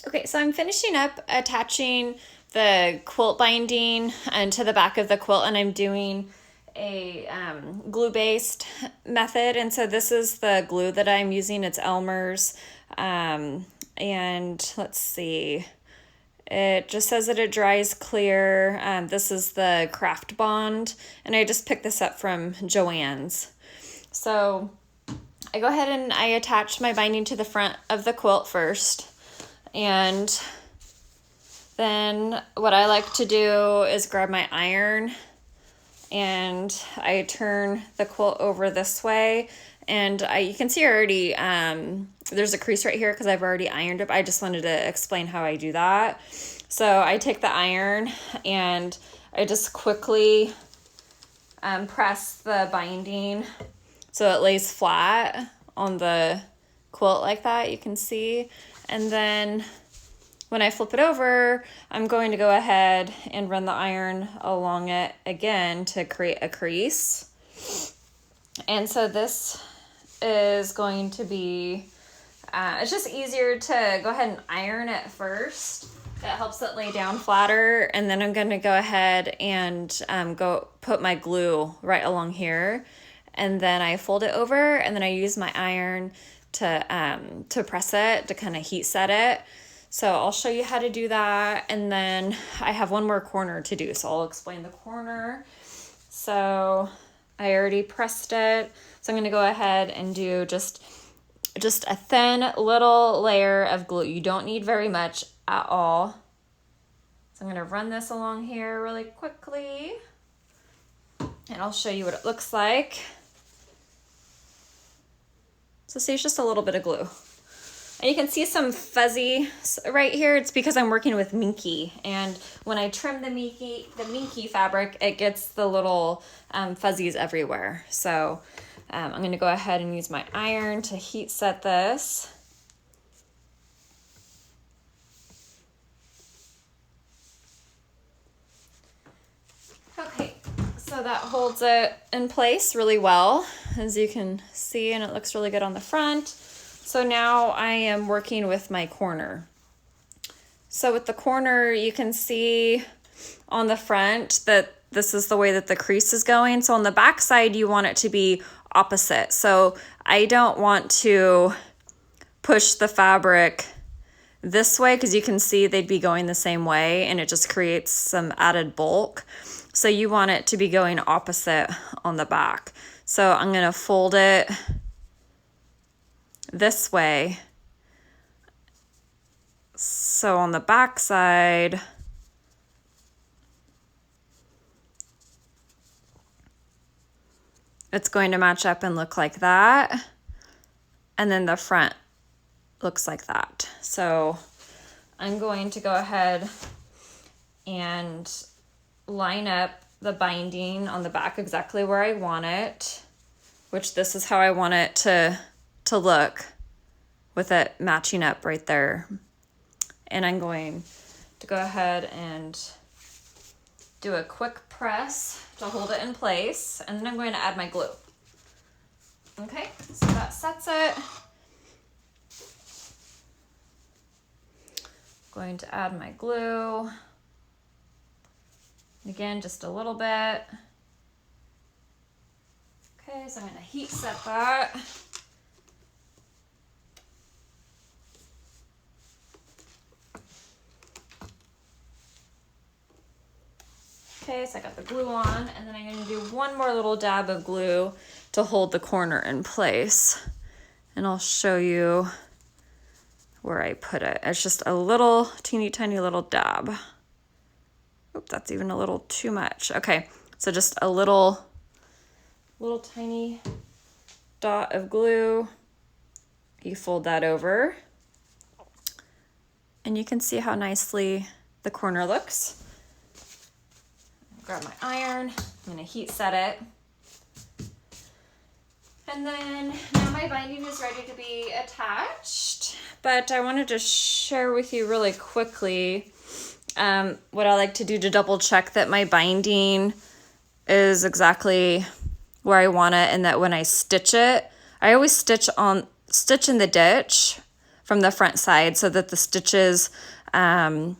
Okay, so I'm finishing up attaching the quilt binding onto the back of the quilt, and I'm doing a glue-based method. And so this is the glue that I'm using. It's Elmer's. And let's see. It just says that it dries clear. This is the Craft Bond, and I just picked this up from Joann's. So I go ahead and I attach my binding to the front of the quilt first. And then what I like to do is grab my iron and I turn the quilt over this way. And you can see already there's a crease right here because I've already ironed it. I just wanted to explain how I do that. So I take the iron and I just quickly press the binding so it lays flat on the quilt like that, you can see. And then when I flip it over, I'm going to go ahead and run the iron along it again to create a crease. And so this is going to be, it's just easier to go ahead and iron it first. That helps it lay down flatter. And then I'm going to go ahead and go put my glue right along here. And then I fold it over and then I use my iron to press it, to kind of heat set it. So I'll show you how to do that. And then I have one more corner to do. So I'll explain the corner. So I already pressed it. So I'm going to go ahead and do just a thin little layer of glue. You don't need very much at all. So I'm going to run this along here really quickly. And I'll show you what it looks like. So see, it's just a little bit of glue. And you can see some fuzzy right here. It's because I'm working with minky. And when I trim the minky fabric, it gets the little fuzzies everywhere. So I'm going to go ahead and use my iron to heat set this. Okay, so that holds it in place really well, as you can see, and it looks really good on the front. So now I am working with my corner. So with the corner, you can see on the front that this is the way that the crease is going. So on the back side, you want it to be opposite. So I don't want to push the fabric this way because you can see they'd be going the same way and it just creates some added bulk. So you want it to be going opposite on the back. So I'm going to fold it this way. So on the back side, it's going to match up and look like that. And then the front looks like that. So I'm going to go ahead and line up the binding on the back exactly where I want it, which this is how I want it to look with it matching up right there. And I'm going to go ahead and do a quick press to hold it in place, and then I'm going to add my glue. Okay, so that sets it. Going to add my glue. Again, just a little bit. Okay, so I'm going to heat set that. Okay, so I got the glue on, and then I'm going to do one more little dab of glue to hold the corner in place. And I'll show you where I put it. It's just a little teeny tiny little dab. Oop, that's even a little too much. Okay, so just a little tiny dot of glue. You fold that over, and you can see how nicely the corner looks. Grab my iron, I'm gonna heat set it. And then now my binding is ready to be attached, but I wanted to share with you really quickly what I like to do to double check that my binding is exactly where I want it, and that when I stitch it, I always stitch in the ditch from the front side so that the stitches on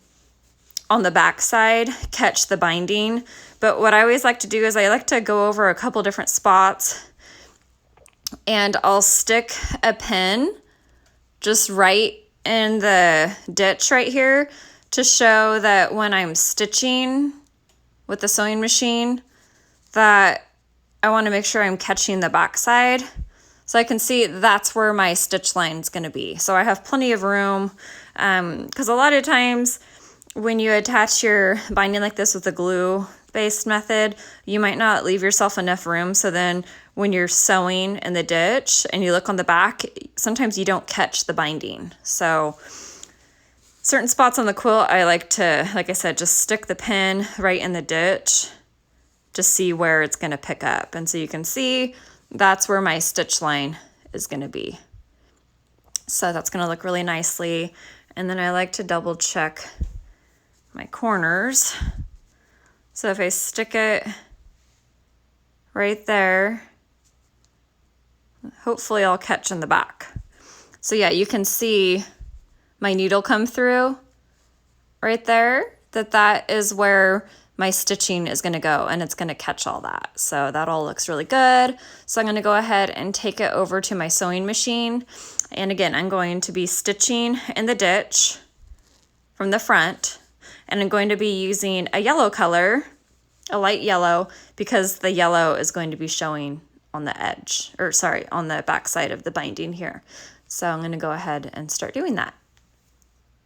the back side catch the binding. But what I always like to do is I like to go over a couple different spots, and I'll stick a pin just right in the ditch right here to show that when I'm stitching with the sewing machine that I want to make sure I'm catching the back side. So I can see that's where my stitch line is going to be. So I have plenty of room, because a lot of times when you attach your binding like this with the glue based method, you might not leave yourself enough room. So then when you're sewing in the ditch and you look on the back, sometimes you don't catch the binding. So certain spots on the quilt, I like to, like I said, just stick the pin right in the ditch to see where it's going to pick up. And so you can see that's where my stitch line is going to be. So that's going to look really nicely. And then I like to double check my corners. So if I stick it right there, hopefully I'll catch in the back. So yeah, you can see my needle come through right there, that is where my stitching is going to go, and it's going to catch all that. So that all looks really good. So I'm going to go ahead and take it over to my sewing machine. And again, I'm going to be stitching in the ditch from the front, and I'm going to be using a yellow color, a light yellow, because the yellow is going to be showing on the edge, or sorry, on the back side of the binding here. So I'm going to go ahead and start doing that.